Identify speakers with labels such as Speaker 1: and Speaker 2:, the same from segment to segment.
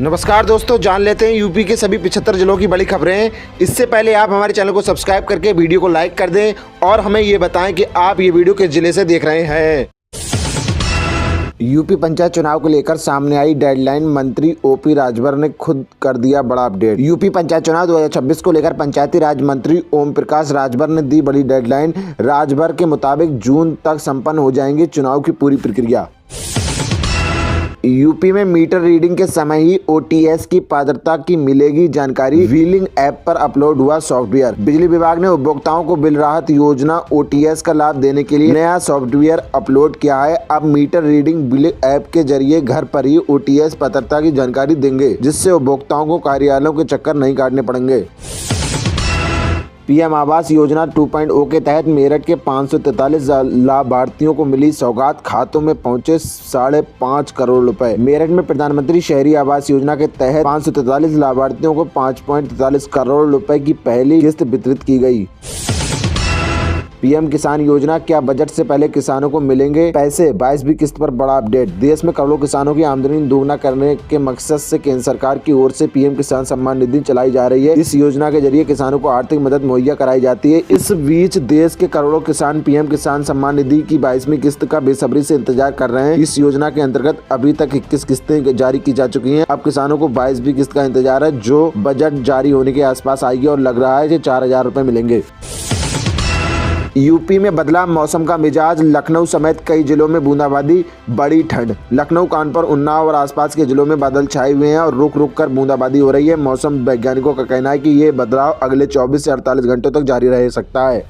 Speaker 1: नमस्कार दोस्तों, जान लेते हैं यूपी के सभी 75 जिलों की बड़ी खबरें। इससे पहले आप हमारे चैनल को सब्सक्राइब करके वीडियो को लाइक कर दें और हमें ये बताएं कि आप ये वीडियो किस जिले से देख रहे हैं। यूपी पंचायत चुनाव को लेकर सामने आई डेडलाइन, मंत्री ओपी राजभर ने खुद कर दिया बड़ा अपडेट। यूपी पंचायत चुनाव 2026 को लेकर पंचायती राज मंत्री ओम प्रकाश राजभर ने दी बड़ी डेडलाइन। राजभर के मुताबिक जून तक संपन्न हो जाएंगी चुनाव की पूरी प्रक्रिया। यूपी में मीटर रीडिंग के समय ही ओटीएस की पात्रता की मिलेगी जानकारी। व्हीलिंग ऐप पर अपलोड हुआ सॉफ्टवेयर। बिजली विभाग ने उपभोक्ताओं को बिल राहत योजना ओटीएस का लाभ देने के लिए नया सॉफ्टवेयर अपलोड किया है। अब मीटर रीडिंग बिल ऐप के जरिए घर पर ही ओटीएस पात्रता की जानकारी देंगे, जिससे उपभोक्ताओं को कार्यालयों के चक्कर नहीं काटने पड़ेंगे। पीएम आवास योजना 2.0 के तहत मेरठ के 543 लाभार्थियों को मिली सौगात। खातों में पहुंचे 5.5 करोड़ रुपए। मेरठ में प्रधानमंत्री शहरी आवास योजना के तहत 543 लाभार्थियों को 5.43 करोड़ रुपए की पहली किस्त वितरित की गई। पीएम किसान योजना, क्या बजट से पहले किसानों को मिलेंगे पैसे? 22वीं किस्त पर बड़ा अपडेट। देश में करोड़ों किसानों की आमदनी दोगुना करने के मकसद से केंद्र सरकार की ओर से पीएम किसान सम्मान निधि चलाई जा रही है। इस योजना के जरिए किसानों को आर्थिक मदद मुहैया कराई जाती है। इस बीच देश के करोड़ों किसान पीएम किसान सम्मान निधि की 22वीं किस्त का बेसब्री से इंतजार कर रहे हैं। इस योजना के अंतर्गत अभी तक 21 किस्तें जारी की जा चुकी हैं। अब किसानों को 22वीं किस्त का इंतजार है, जो बजट जारी होने के आसपास आएगी और लग रहा है कि 4,000 रुपए मिलेंगे। यूपी में बदला मौसम का मिजाज। लखनऊ समेत कई जिलों में बूंदाबांदी, बड़ी ठंड। लखनऊ, कानपुर, उन्नाव और आसपास के जिलों में बादल छाए हुए हैं और रुक रुक कर बूंदाबांदी हो रही है। मौसम वैज्ञानिकों का कहना है कि ये बदलाव अगले 24 से 48 घंटों तक जारी रह सकता है।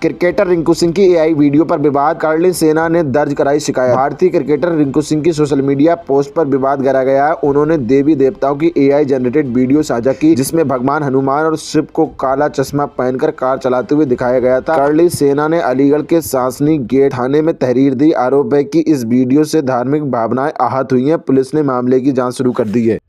Speaker 1: क्रिकेटर रिंकू सिंह की एआई वीडियो पर विवाद। कर्ली सेना ने दर्ज कराई शिकायत। भारतीय क्रिकेटर रिंकू सिंह की सोशल मीडिया पोस्ट पर विवाद गहरा गया है। उन्होंने देवी देवताओं की एआई जनरेटेड वीडियो साझा की, जिसमें भगवान हनुमान और शिव को काला चश्मा पहनकर कार चलाते हुए दिखाया गया था। कर्ली सेना ने अलीगढ़ के सांसनी गेट थाने में तहरीर दी। आरोप है कि इस वीडियो से धार्मिक भावनाएं आहत हुई हैं। पुलिस ने मामले की जाँच शुरू कर दी है।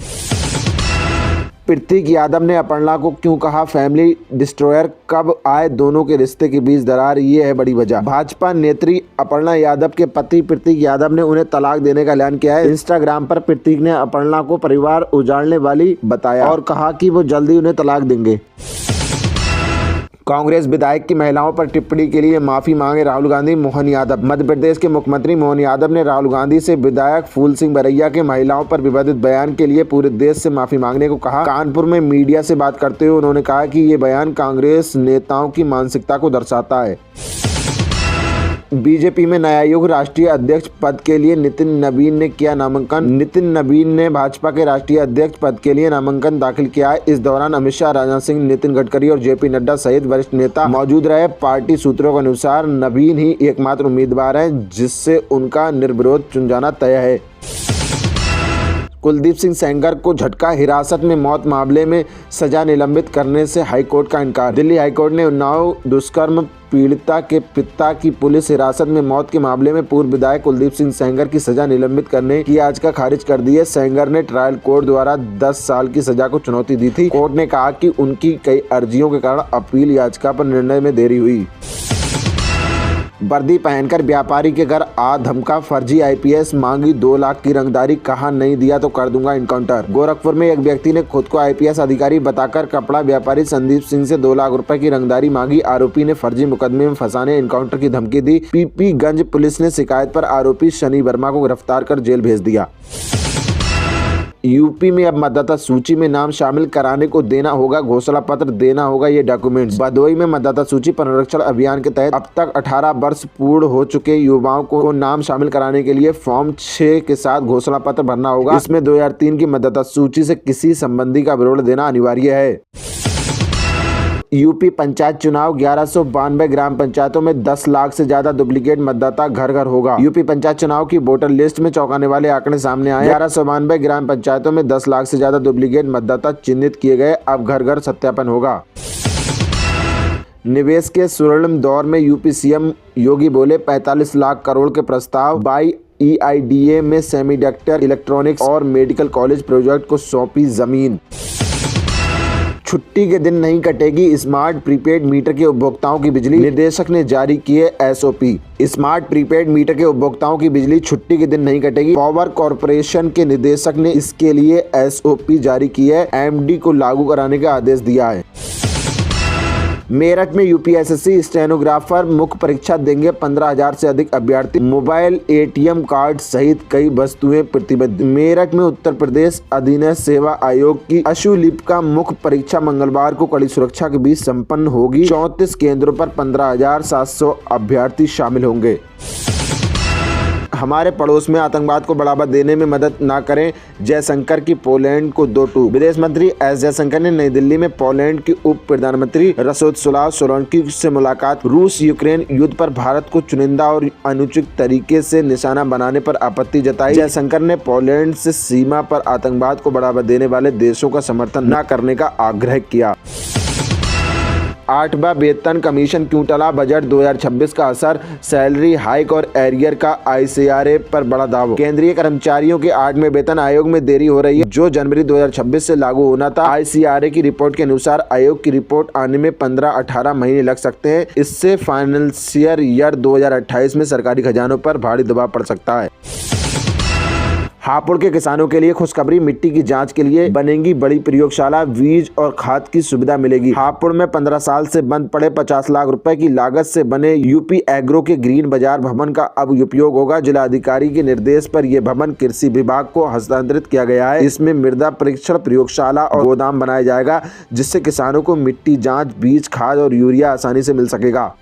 Speaker 1: प्रतीक यादव ने अपर्णा को क्यों कहा फैमिली डिस्ट्रॉयर? कब आए दोनों के रिश्ते के बीच दरार, ये है बड़ी वजह। भाजपा नेत्री अपर्णा यादव के पति प्रतीक यादव ने उन्हें तलाक देने का ऐलान किया है। इंस्टाग्राम पर प्रतीक ने अपर्णा को परिवार उजाड़ने वाली बताया और कहा कि वो जल्दी उन्हें तलाक देंगे। कांग्रेस विधायक की महिलाओं पर टिप्पणी के लिए माफी मांगे राहुल गांधी। मोहन यादव। मध्य प्रदेश के मुख्यमंत्री मोहन यादव ने राहुल गांधी से विधायक फूल सिंह बरैया के महिलाओं पर विवादित बयान के लिए पूरे देश से माफी मांगने को कहा। कानपुर में मीडिया से बात करते हुए उन्होंने कहा कि ये बयान कांग्रेस नेताओं की मानसिकता को दर्शाता है। बीजेपी में नया युग। राष्ट्रीय अध्यक्ष पद के लिए नितिन नवीन ने किया नामांकन। नितिन नवीन ने भाजपा के राष्ट्रीय अध्यक्ष पद के लिए नामांकन दाखिल किया है। इस दौरान अमित शाह, राजनाथ सिंह, नितिन गडकरी और जेपी नड्डा सहित वरिष्ठ नेता मौजूद रहे। पार्टी सूत्रों के अनुसार नवीन ही एकमात्र उम्मीदवार हैं, जिससे उनका निर्विरोध चुन जाना तय है। कुलदीप सिंह सेंगर को झटका। हिरासत में मौत मामले में सजा निलंबित करने से हाईकोर्ट का इनकार। दिल्ली हाईकोर्ट ने उन्नाव दुष्कर्म पीड़िता के पिता की पुलिस हिरासत में मौत के मामले में पूर्व विधायक कुलदीप सिंह सेंगर की सजा निलंबित करने की याचिका खारिज कर दी है। सेंगर ने ट्रायल कोर्ट द्वारा 10 साल की सजा को चुनौती दी थी। कोर्ट ने कहा कि उनकी कई अर्जियों के कारण अपील याचिका पर निर्णय में देरी हुई। वर्दी पहनकर व्यापारी के घर आ धमका फर्जी आईपीएस। मांगी 2 लाख की रंगदारी, कहा नहीं दिया तो कर दूंगा इनकाउंटर। गोरखपुर में एक व्यक्ति ने खुद को आईपीएस अधिकारी बताकर कपड़ा व्यापारी संदीप सिंह से 2 लाख रुपए की रंगदारी मांगी। आरोपी ने फर्जी मुकदमे में फंसाने, इनकाउंटर की धमकी दी। पीपीगंज पुलिस ने शिकायत पर आरोपी शनि वर्मा को गिरफ्तार कर जेल भेज दिया। यूपी में अब मतदाता सूची में नाम शामिल कराने को देना होगा घोषणा पत्र, देना होगा ये डॉक्यूमेंट्स। भदोही में मतदाता सूची पुनरीक्षण अभियान के तहत अब तक 18 वर्ष पूर्ण हो चुके युवाओं को नाम शामिल कराने के लिए फॉर्म 6 के साथ घोषणा पत्र भरना होगा। इसमें 2003 की मतदाता सूची से किसी संबंधी का विवरण देना अनिवार्य है। यूपी पंचायत चुनाव। 1192 ग्राम पंचायतों में 10 लाख से ज्यादा डुप्लीकेट मतदाता घर घर होगा। यूपी पंचायत चुनाव की वोटर लिस्ट में चौंकाने वाले आंकड़े सामने आए। 1192 ग्राम पंचायतों में 10 लाख से ज्यादा डुप्लीकेट मतदाता चिन्हित किए गए। अब घर घर सत्यापन होगा। निवेश के स्वर्णिम दौर में यूपी सीएम योगी बोले 45 लाख करोड़ के प्रस्ताव। बाई EIDA में सेमीकंडक्टर, इलेक्ट्रॉनिक्स और मेडिकल कॉलेज प्रोजेक्ट को सौंपी जमीन। छुट्टी के दिन नहीं कटेगी स्मार्ट प्रीपेड मीटर के उपभोक्ताओं की बिजली, निदेशक ने जारी किए एसओपी। स्मार्ट प्रीपेड मीटर के उपभोक्ताओं की बिजली छुट्टी के दिन नहीं कटेगी। पावर कॉर्पोरेशन के निदेशक ने इसके लिए एसओपी जारी की है, एमडी को लागू कराने का आदेश दिया है। मेरठ में यूपीएससी स्टेनोग्राफर मुख्य परीक्षा देंगे 15,000 से अधिक अभ्यर्थी। मोबाइल एटीएम कार्ड सहित कई वस्तुएं प्रतिबंधित। मेरठ में उत्तर प्रदेश अधीनस्थ सेवा आयोग की अशुलिपिका मुख्य परीक्षा मंगलवार को कड़ी सुरक्षा के बीच संपन्न होगी। 34 केंद्रों पर 15,700 अभ्यर्थी शामिल होंगे। हमारे पड़ोस में आतंकवाद को बढ़ावा देने में मदद न करें, जयशंकर की पोलैंड को 2-2। विदेश मंत्री एस जयशंकर ने नई दिल्ली में पोलैंड की उप प्रधानमंत्री रसोस्लाव सोलंकी से मुलाकात। रूस यूक्रेन युद्ध पर भारत को चुनिंदा और अनुचित तरीके से निशाना बनाने पर आपत्ति जताई। जयशंकर ने पोलैंड से सीमा पर आतंकवाद को बढ़ावा देने वाले देशों का समर्थन न करने का आग्रह किया। 8वां वेतन कमीशन क्यों टला, बजट 2026 का असर, सैलरी हाइक और एरियर का आईसीआरए पर बड़ा दावा। केंद्रीय कर्मचारियों के 8वें वेतन आयोग में देरी हो रही है, जो जनवरी 2026 से लागू होना था। आईसीआरए की रिपोर्ट के अनुसार आयोग की रिपोर्ट आने में 15-18 महीने लग सकते हैं। इससे फाइनेंशियल ईयर 2028 में सरकारी खजानों पर भारी दबाव पड़ सकता है। हापुड़ के किसानों के लिए खुशखबरी, मिट्टी की जांच के लिए बनेगी बड़ी प्रयोगशाला, बीज और खाद की सुविधा मिलेगी। हापुड़ में 15 साल से बंद पड़े 50 लाख रुपए की लागत से बने यूपी एग्रो के ग्रीन बाजार भवन का अब उपयोग होगा। जिला अधिकारी के निर्देश पर यह भवन कृषि विभाग को हस्तांतरित किया गया है। इसमें मृदा परीक्षण प्रयोगशाला और गोदाम बनाया जाएगा, जिससे किसानों को मिट्टी जाँच, बीज, खाद और यूरिया आसानी से मिल सकेगा।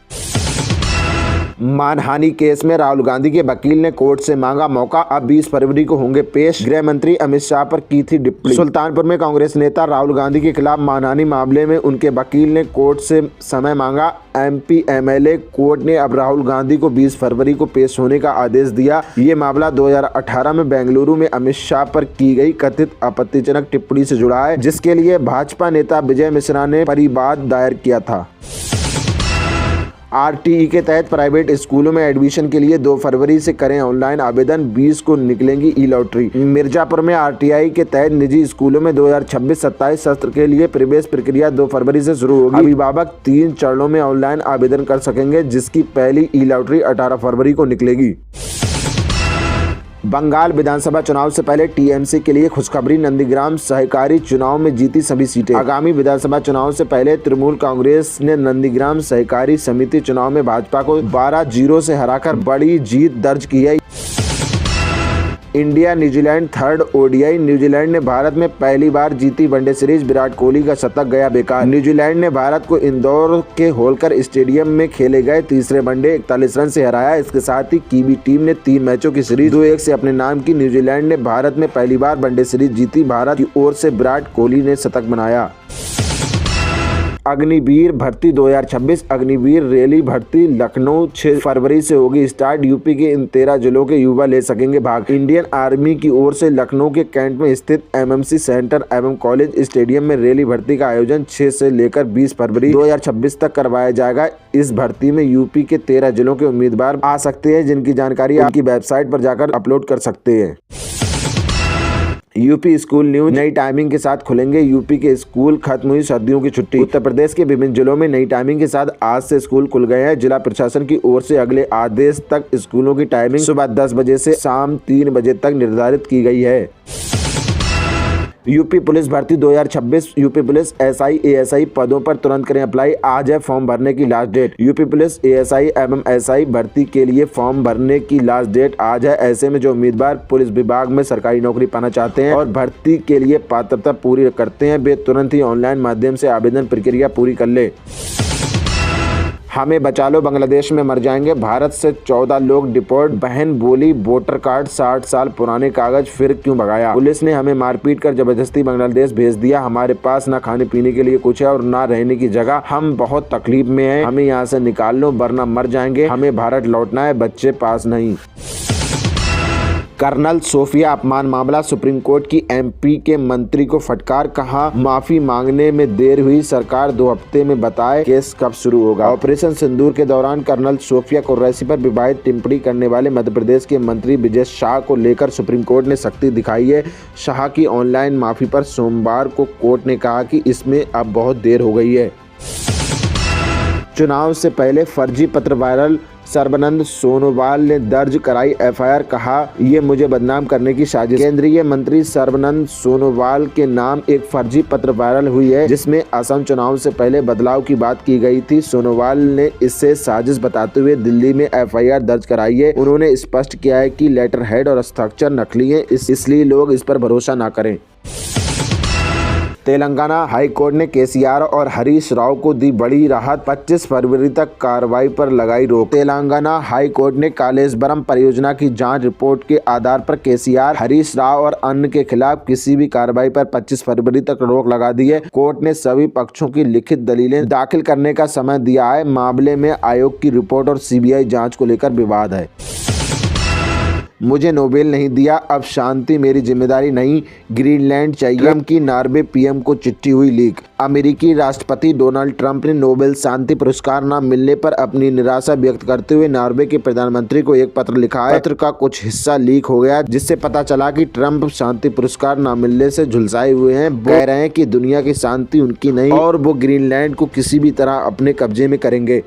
Speaker 1: मानहानि केस में राहुल गांधी के वकील ने कोर्ट से मांगा मौका, अब 20 फरवरी को होंगे पेश। गृह मंत्री अमित शाह पर की थी टिप्पणी। सुल्तानपुर में कांग्रेस नेता राहुल गांधी के खिलाफ मानहानि मामले में उनके वकील ने कोर्ट से समय मांगा। एमपी एमएलए कोर्ट ने अब राहुल गांधी को 20 फरवरी को पेश होने का आदेश दिया। ये मामला 2018 में बेंगलुरु में अमित शाह पर की गई कथित आपत्तिजनक टिप्पणी से जुड़ा है, जिसके लिए भाजपा नेता विजय मिश्रा ने परिवाद दायर किया था। आरटीई के तहत प्राइवेट स्कूलों में एडमिशन के लिए 2 फरवरी से करें ऑनलाइन आवेदन, 20 को निकलेंगी ई लॉटरी। मिर्जापुर में आरटीई के तहत निजी स्कूलों में 2026-27 सत्र के लिए प्रवेश प्रक्रिया 2 फरवरी से शुरू होगी। अभिभावक 3 चरणों में ऑनलाइन आवेदन कर सकेंगे, जिसकी पहली ई लॉटरी 18 फरवरी को निकलेगी। बंगाल विधानसभा चुनाव से पहले टीएमसी के लिए खुशखबरी, नंदीग्राम सहकारी चुनाव में जीती सभी सीटें। आगामी विधानसभा चुनाव से पहले तृणमूल कांग्रेस ने नंदीग्राम सहकारी समिति चुनाव में भाजपा को 12-0 से हराकर बड़ी जीत दर्ज की है। India New Zealand third ODI, New Zealand ने भारत में पहली बार जीती वनडे सीरीज, विराट कोहली का शतक गया बेकार। न्यूजीलैंड ने भारत को इंदौर के होलकर स्टेडियम में खेले गए तीसरे वनडे 41 रन से हराया। इसके साथ ही कीवी टीम ने 3 मैचों की सीरीज 2-1 से अपने नाम की। न्यूजीलैंड ने भारत में पहली बार वनडे सीरीज जीती, भारत की ओर से विराट कोहली ने शतक बनाया। अग्निवीर भर्ती 2026, अग्निवीर रैली भर्ती लखनऊ 6 फरवरी से होगी स्टार्ट। यूपी के इन 13 जिलों के युवा ले सकेंगे भाग। इंडियन आर्मी की ओर से लखनऊ के कैंट में स्थित एमएमसी सेंटर एवं कॉलेज स्टेडियम में रैली भर्ती का आयोजन 6 से लेकर 20 फरवरी 2026 तक करवाया जाएगा। इस भर्ती में यूपी के 13 जिलों के उम्मीदवार आ सकते हैं, जिनकी जानकारी आपकी वेबसाइट पर जाकर अपलोड कर सकते हैं। यूपी स्कूल न्यूज, नई टाइमिंग के साथ खुलेंगे यूपी के स्कूल, खत्म हुई सर्दियों की छुट्टी। उत्तर प्रदेश के विभिन्न जिलों में नई टाइमिंग के साथ आज से स्कूल खुल गए हैं। जिला प्रशासन की ओर से अगले आदेश तक स्कूलों की टाइमिंग सुबह 10 बजे से शाम 3 बजे तक निर्धारित की गई है। यूपी पुलिस भर्ती 2026, यूपी पुलिस एसआई एएसआई पदों पर तुरंत करें अप्लाई, आज है फॉर्म भरने की last date. UP police ASI एवं एसआई भर्ती के लिए फॉर्म भरने की लास्ट डेट आज है। ऐसे में जो उम्मीदवार पुलिस विभाग में सरकारी नौकरी पाना चाहते हैं और भर्ती के लिए पात्रता पूरी करते हैं, वे तुरंत ही ऑनलाइन माध्यम से आवेदन प्रक्रिया पूरी कर ले। हमें बचा लो, बांग्लादेश में मर जाएंगे, भारत से 14 लोग डिपोर्ट। बहन बोली वोटर कार्ड 60 साल पुराने कागज फिर क्यों भगाया। पुलिस ने हमें मारपीट कर जबरदस्ती बांग्लादेश भेज दिया। हमारे पास ना खाने पीने के लिए कुछ है और ना रहने की जगह। हम बहुत तकलीफ में हैं, हमें यहाँ से निकाल लो वरना मर जाएंगे। हमें भारत लौटना है, बच्चे पास नहीं। कर्नल सोफिया अपमान मामला, सुप्रीम कोर्ट की एमपी के मंत्री को फटकार, कहा माफी मांगने में देर हुई, सरकार 2 हफ्ते में बताए केस कब शुरू होगा। ऑपरेशन सिंदूर के दौरान कर्नल सोफिया कुरैशी पर विवादित टिप्पणी करने वाले मध्य प्रदेश के मंत्री विजय शाह को लेकर सुप्रीम कोर्ट ने सख्ती दिखाई है। शाह की ऑनलाइन माफी पर सोमवार को कोर्ट ने कहा कि इसमें अब बहुत देर हो गई है। चुनाव से पहले फर्जी पत्र वायरल, सर्बानंद सोनोवाल ने दर्ज कराई एफआईआर, कहा ये मुझे बदनाम करने की साजिश। केंद्रीय मंत्री सर्बानंद सोनोवाल के नाम एक फर्जी पत्र वायरल हुई है जिसमें असम चुनाव से पहले बदलाव की बात की गई थी। सोनोवाल ने इसे साजिश बताते हुए दिल्ली में एफआईआर दर्ज कराई है। उन्होंने स्पष्ट किया है कि लेटर हेड और हस्ताक्षर नकली है, इसलिए लोग इस पर भरोसा न करें। तेलंगाना हाई कोर्ट ने केसीआर और हरीश राव को दी बड़ी राहत, 25 फरवरी तक कार्रवाई पर लगाई रोक। तेलंगाना हाई कोर्ट ने कालेश्वरम परियोजना की जांच रिपोर्ट के आधार पर केसीआर, हरीश राव और अन्य के खिलाफ किसी भी कार्रवाई पर 25 फरवरी तक रोक लगा दी है। कोर्ट ने सभी पक्षों की लिखित दलीलें दाखिल करने का समय दिया है। मामले में आयोग की रिपोर्ट और सीबीआई जाँच को लेकर विवाद है। मुझे नोबेल नहीं दिया, अब शांति मेरी जिम्मेदारी नहीं, ग्रीनलैंड चाहिए। ट्रंप की नॉर्वे पीएम को चिट्ठी हुई लीक। अमेरिकी राष्ट्रपति डोनाल्ड ट्रंप ने नोबेल शांति पुरस्कार न मिलने पर अपनी निराशा व्यक्त करते हुए नॉर्वे के प्रधानमंत्री को एक पत्र लिखा है। पत्र का कुछ हिस्सा लीक हो गया जिससे पता चला कि ट्रंप शांति पुरस्कार न मिलने से झुलसाए हुए हैं। कह रहे हैं कि दुनिया की शांति उनकी नहीं और वो ग्रीनलैंड को किसी भी तरह अपने कब्जे में करेंगे।